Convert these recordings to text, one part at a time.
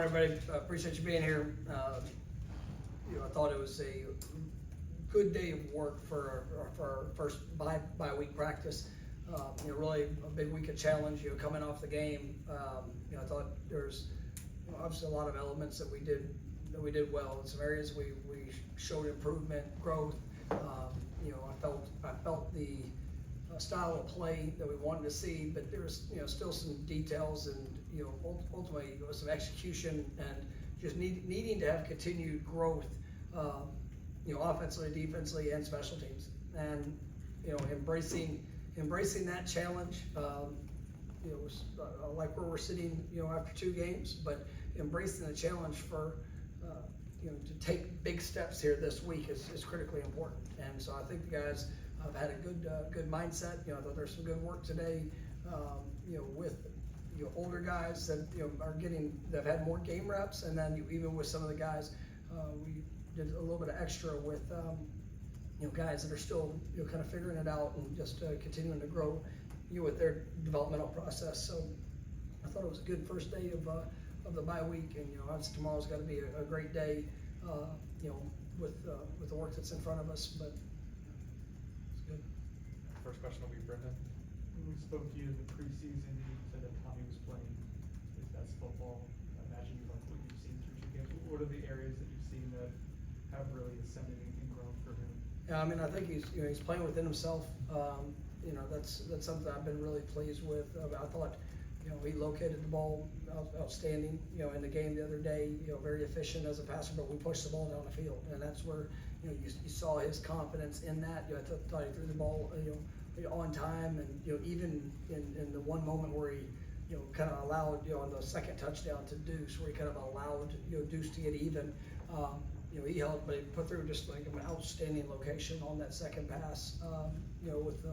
Everybody, appreciate you being here. I thought it was a good day of work for our first bi-week practice. Really a big week of challenge. Coming off the game, I thought there's obviously a lot of elements that we did well. In some areas we showed improvement, growth. I felt the style of play that we wanted to see, but there was still some details and ultimately some execution and just needing to have continued growth, offensively, defensively, and special teams, and embracing that challenge. Like where we're sitting, after 2 games, but embracing the challenge for to take big steps here this week is critically important. And so I think the guys have had a good mindset. I thought there's some good work today, with older guys that that have had more game reps, and then even with some of the guys, we did a little bit of extra with guys that are still kind of figuring it out and just continuing to grow with their developmental process. So I thought it was a good first day of the bye week, and obviously tomorrow's got to be a great day, with the work that's in front of us. But it's good. First question will be Brendan. When we spoke to you in the preseason, you said that Tommy was playing his best football. I imagine you like what you've seen through 2 games. What are the areas that you've seen that have really ascended and grown for him? Yeah, I think he's playing within himself. That's something I've been really pleased with. I thought he located the ball outstanding. In the game the other day, very efficient as a passer, but we pushed the ball down the field, and that's where you saw his confidence in that. I thought he threw the ball on time, and even in the one moment where he kind of allowed on the second touchdown to Deuce, where he kind of allowed Deuce to get even. He held, but he put through just like an outstanding location on that second pass, with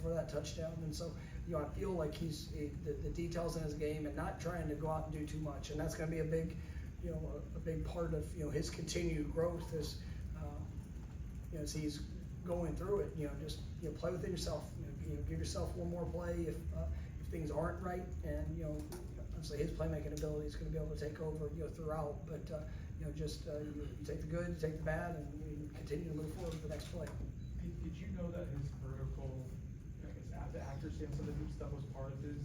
for that touchdown. And so, I feel like he's the details in his game and not trying to go out and do too much, and that's going to be a big, a big part of his continued growth is, as he's going through it. Just play within yourself. Give yourself one more play if things aren't right, and obviously his playmaking ability is going to be able to take over throughout. But you take the good, you take the bad, and you continue to move forward to the next play. Did you know that his vertical, the accuracy and some of the deep stuff was part of his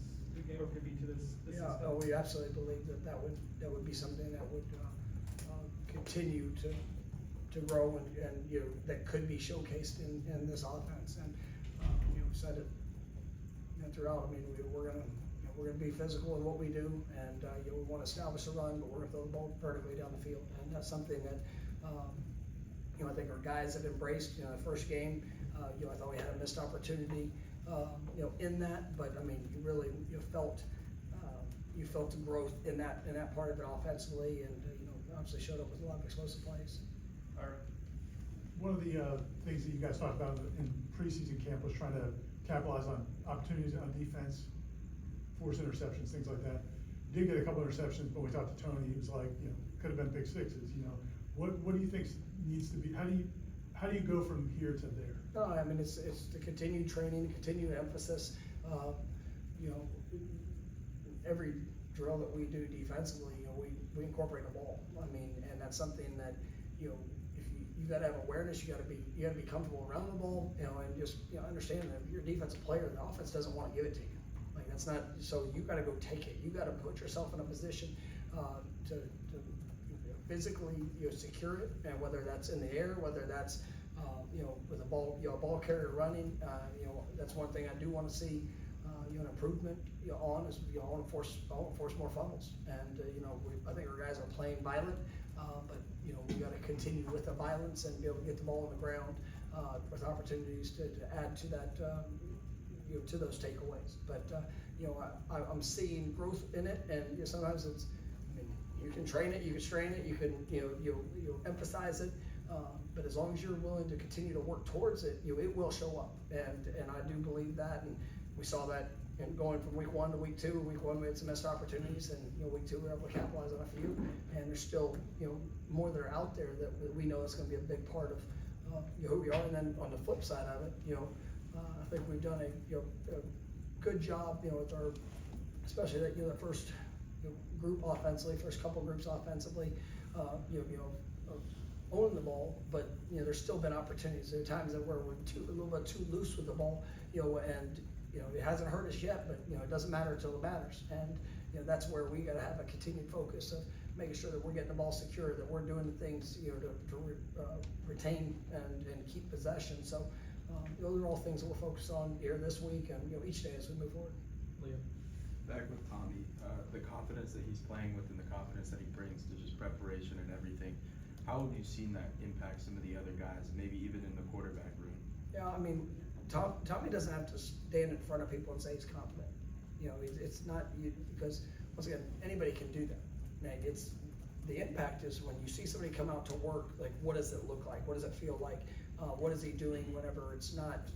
game, or could be to this Yeah, we absolutely believe that would be something that would continue to grow and that could be showcased in this offense. And we said it throughout. We're gonna be physical in what we do, and we want to establish a run, but we're gonna throw the ball vertically down the field, and that's something that I think our guys have embraced. The first game, I thought we had a missed opportunity, in that, but you really felt the growth in that part of it offensively, and obviously showed up with a lot of explosive plays. All right. One of the things that you guys talked about in preseason camp was trying to capitalize on opportunities on defense, force interceptions, things like that. You did get a couple interceptions, but we talked to Tony. He was like, could have been big 6s. What do you think needs to be? How do you go from here to there? No, it's the continued training, the continued emphasis. Every drill that we do defensively, we incorporate the ball. And that's something that if you got to have awareness. You got to be comfortable around the ball, and just understand that if you're a defensive player, the offense doesn't want to give it to you. That's not, so you got to go take it. You got to put yourself in a position to physically secure it, and whether that's in the air, whether that's with a ball, a ball carrier running. That's one thing I do want to see an improvement on is I want to force more fumbles, and I think our guys are playing violent, but we got to continue with the violence and be able to get the ball on the ground with opportunities to add to that. To those takeaways, but I'm seeing growth in it, and sometimes it's, you can train it, you can strain it, you can you emphasize it, but as long as you're willing to continue to work towards it, it will show up, and I do believe that, and we saw that going from week 1 to week 2. Week 1 we had some missed opportunities, and week 2 we were able to capitalize on a few, and there's still more that are out there that we know is going to be a big part of who we are. And then on the flip side of it, I think we've done a good job, with our, especially that the first group offensively, first couple groups offensively, owning the ball, but, there's still been opportunities. There are times that where we're a little bit too loose with the ball, and, it hasn't hurt us yet, but, it doesn't matter until it matters. And, that's where we gotta have a continued focus of making sure that we're getting the ball secure, that we're doing the things, to retain and keep possession. So, those are all things that we'll focus on here this week and, each day as we move forward. Liam? Back with Tommy, the confidence that he's playing with and the confidence that he brings to just preparation and everything, how have you seen that impact some of the other guys, maybe even in the quarterback room? Yeah, I mean, Tommy doesn't have to stand in front of people and say he's confident. It's not, because, once again, anybody can do that. Now, the impact is when you see somebody come out to work, like, what does it look like? What does it feel like? What is he doing whenever it's not,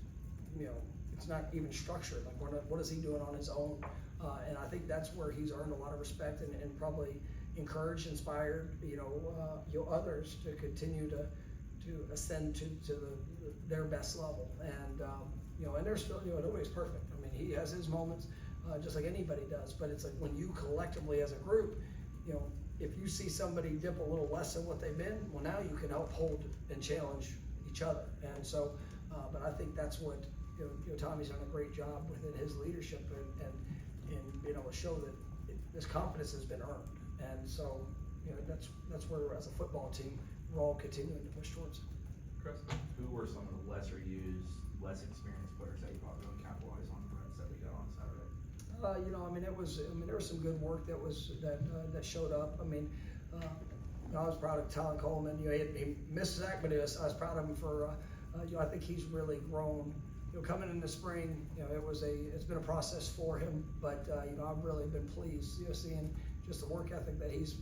it's not even structured? Like, what is he doing on his own? And I think that's where he's earned a lot of respect and probably encouraged, inspired, others to continue to ascend to their best level. And, and there's still, nobody's perfect. I mean, he has his moments, just like anybody does, but it's like when you collectively as a group, if you see somebody dip a little less than what they've been, well, now you can help hold and challenge each other. And so, but I think that's what, Tommy's done a great job within his leadership and being able to show that this confidence has been earned. And so, that's where as a football team, we're all continuing to push towards. Chris? Who were some of the lesser used, less experienced players that you probably don't capitalize on the runs that we got on Saturday? There was some good work that showed up. I was proud of Talon Coleman. He missed Zach, but I was proud of him for, I think he's really grown. Coming in the spring, it's been a process for him, but, I've really been pleased, seeing just the work ethic that he's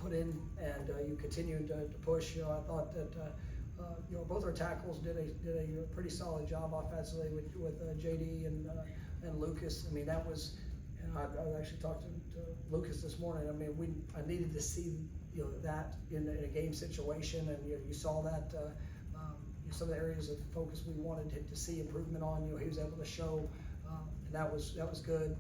put in, and you continue to push. I thought that, both our tackles did a pretty solid job offensively with JD and Lucas. That was, I actually talked to Lucas this morning. I needed to see, that in a game situation, and you saw that, some of the areas of focus we wanted him to see improvement on, he was able to show, and that was good.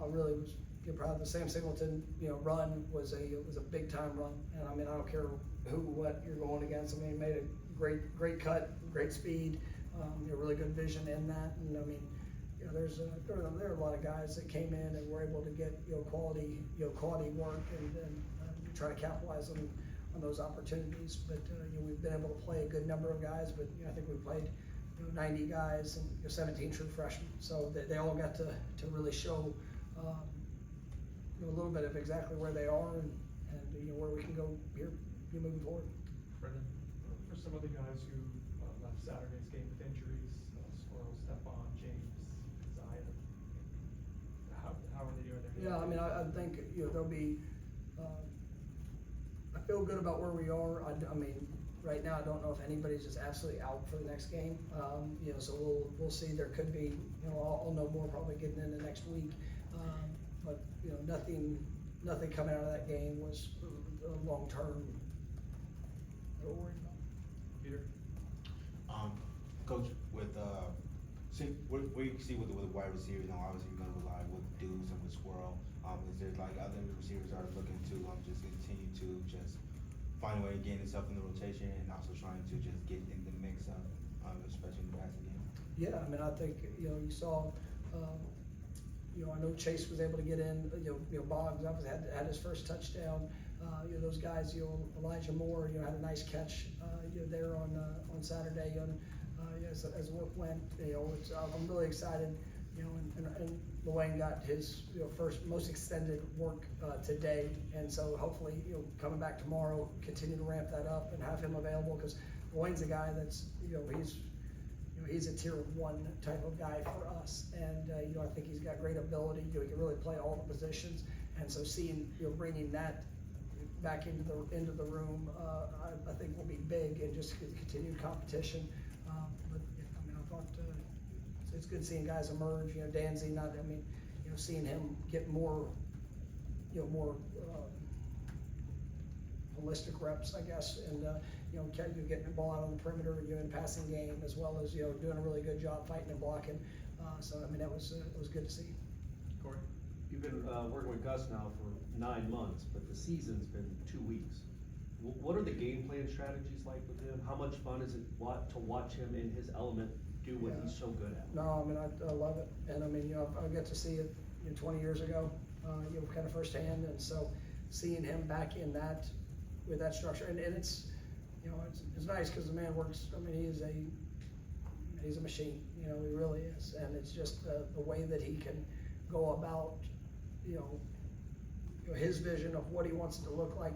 I really was proud of the Sam Singleton, run was a big time run, and I don't care what you're going against. He made a great cut, great speed, really good vision in that, and there are a lot of guys that came in and were able to get quality work and try to capitalize on those opportunities. But we've been able to play a good number of guys, but I think we played 90 guys and 17 true freshmen, so they all got to really show a little bit of exactly where they are and where we can go here moving forward. Brendan? For some of the guys who left Saturday's game with injuries, Squirrel, Stephon, James, Isaiah, how are they doing there? Yeah, I think, there'll be, I feel good about where we are. Right now, I don't know if anybody's just absolutely out for the next game. So we'll see. There could be, I'll know more probably getting into next week. But, nothing coming out of that game was long-term that we're worried about. Peter? Coach, what do you see with the wide receivers? Now, obviously, you're gonna rely with Deuce and with Squirrel. Is there like other receivers are looking to just continue to just find a way to gain himself in the rotation and also trying to just get in the mix of, especially in the passing game? Yeah, I think, you saw, I know Chase was able to get in, Boggs obviously had his first touchdown. Those guys, Elijah Moore, had a nice catch, there on Saturday, as work went, I'm really excited, and Luane got his, most extended work, today, and so hopefully, coming back tomorrow, continue to ramp that up and have him available, because Luane's a guy that's, he's a tier 1 type of guy for us, and I think he's got great ability. He can really play all the positions, and so seeing bringing that back into the room, I think will be big and just continued competition. But I thought it's good seeing guys emerge. Danzy, seeing him get more holistic reps, I guess, and getting the ball out on the perimeter, in passing game, as well as doing a really good job fighting and blocking. So that was good to see. Corey? You've been, working with Gus now for 9 months, but the season's been 2 weeks. What are the game plan strategies like with him? How much fun is it to watch him in his element do what he's so good at? No, I mean, I love it, and I mean, I got to see it, 20 years ago, kind of firsthand, and so seeing him back in that, with that structure, and it's, it's nice, cause the man works, I mean, he's a machine, he really is, and it's just the way that he can go about, his vision of what he wants it to look like,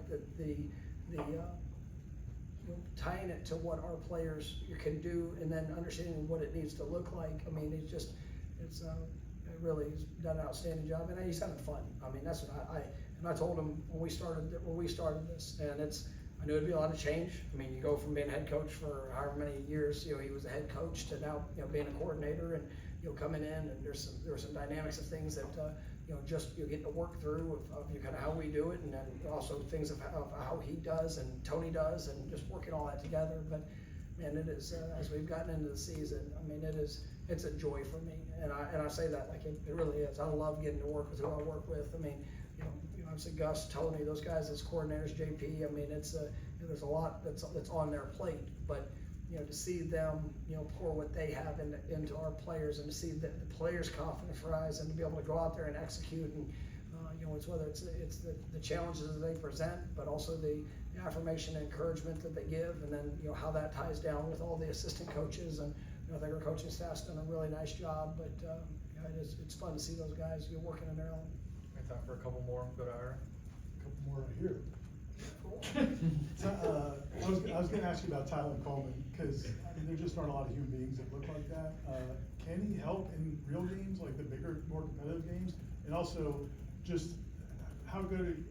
tying it to what our players can do, and then understanding what it needs to look like. I mean, it really, he's done an outstanding job, and he's having fun. I mean, that's what I told him when we started this, and I knew it'd be a lot of change. I mean, you go from being a head coach for however many years, he was a head coach, to now, being a coordinator, and, coming in, and there were some dynamics of things that, just getting to work through of kind of how we do it, and then also things of how he does and Tony does, and just working all that together. But man, it is, as we've gotten into the season, I mean, it's a joy for me, and I say that like it really is. I love getting to work with who I work with. I mean, obviously Gus, Tony, those guys as coordinators, JP. I mean, there's a lot that's on their plate, but to see them, pour what they have into our players, and to see the players' confidence rise, and to be able to go out there and execute, and it's whether it's the challenges that they present, but also the affirmation and encouragement that they give, and then how that ties down with all the assistant coaches, and I think our coaching staff's done a really nice job. But it's fun to see those guys working in their own. Got time for a couple more, go to Ira. A couple more right here. Cool. I was gonna ask you about Tyler Coleman, because there just aren't a lot of human beings that look like that. Can he help in real games, like the bigger, more competitive games? And also, just how good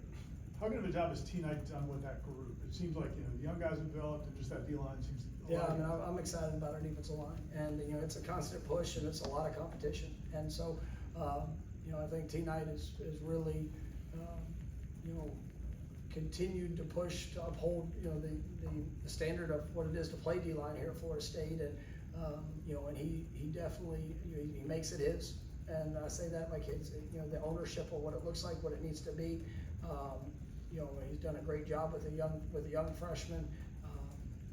of a job has T Knight done with that group? It seems like, the young guys have developed, and just that D-line seems. Yeah, I mean, I'm excited about our defensive line, and it's a constant push, and it's a lot of competition, and so I think T Knight is really continued to push to uphold the standard of what it is to play D-line here at Florida State, and and he definitely he makes it his, and I say that like it's the ownership of what it looks like, what it needs to be. He's done a great job with a young freshman,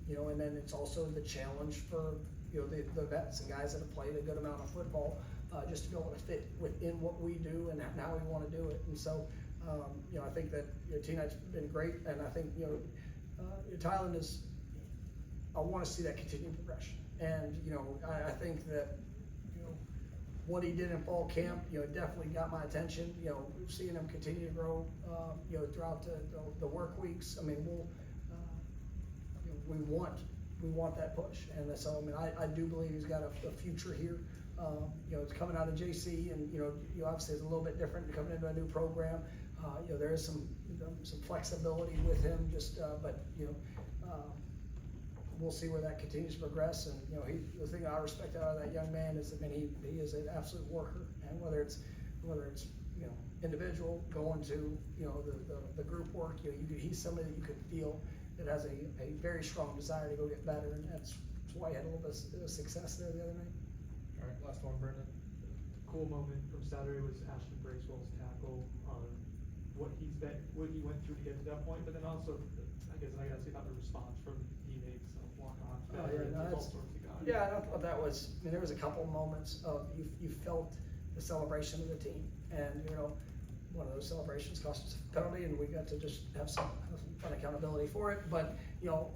and then it's also the challenge for the vets and guys that have played a good amount of football, just to be able to fit within what we do and how we want to do it. And so I think that T Knight's been great, and I think Tylen is. I want to see that continued progression, and I think that what he did in fall camp, definitely got my attention. Seeing him continue to grow, throughout the work weeks. I mean, we want that push, and so I mean, I do believe he's got a future here. It's coming out of JC, and obviously it's a little bit different coming into a new program. There is some flexibility with him, but we'll see where that continues to progress. And the thing I respect out of that young man is, I mean, he is an absolute worker, and whether it's individual going to the group work, he's somebody that you could feel that has a very strong desire to go get better, and that's why he had a little bit of success there the other night. All right, last one, Brendan. Cool moment from Saturday was Ashton Bracewell's tackle on what he went through to get to that point, but then also, I guess I gotta say about the response from teammates, walk-ons, all sorts of guys. Yeah, I thought that was, I mean, there was a couple moments of, you felt the celebration of the team, and, one of those celebrations cost us a penalty, and we got to just have some fun accountability for it. But,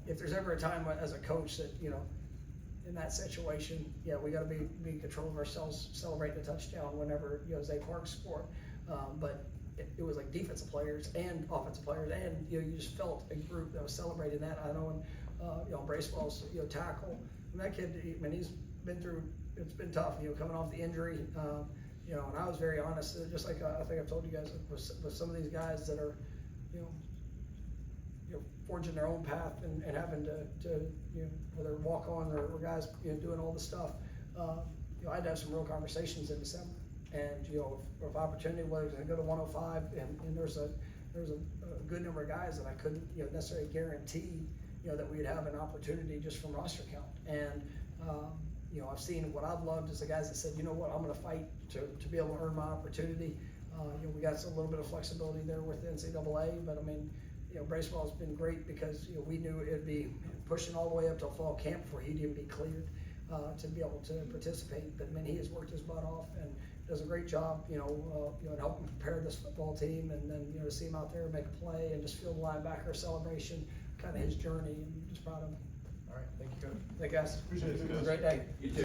if there's ever a time as a coach that, in that situation, yeah, we gotta be in control of ourselves, celebrating a touchdown whenever, Zay Park scored. But it was like defensive players and offensive players, and, you just felt a group that was celebrating that. I know, and, Bracewell's, tackle, and that kid, I mean, he's been through, it's been tough, coming off the injury, and I was very honest, just like I think I've told you guys, with some of these guys that are, forging their own path and having to whether walk on or guys, doing all this stuff, I had to have some real conversations in December. And, if opportunity, whether it's gonna go to 105, and there's a good number of guys that I couldn't, necessarily guarantee, that we'd have an opportunity just from roster count. And, I've seen what I've loved is the guys that said, I'm gonna fight to be able to earn my opportunity. We got a little bit of flexibility there with NCAA, but I mean, baseball's been great because, we knew it'd be pushing all the way up till fall camp before he'd even be cleared, to be able to participate. But I mean, he has worked his butt off and does a great job, in helping prepare this football team, and then, to see him out there make a play and just feel the linebacker celebration, kind of his journey, and just proud of him. All right, thank you, Coach. Thank you, guys. Appreciate it. Have a great day. You too.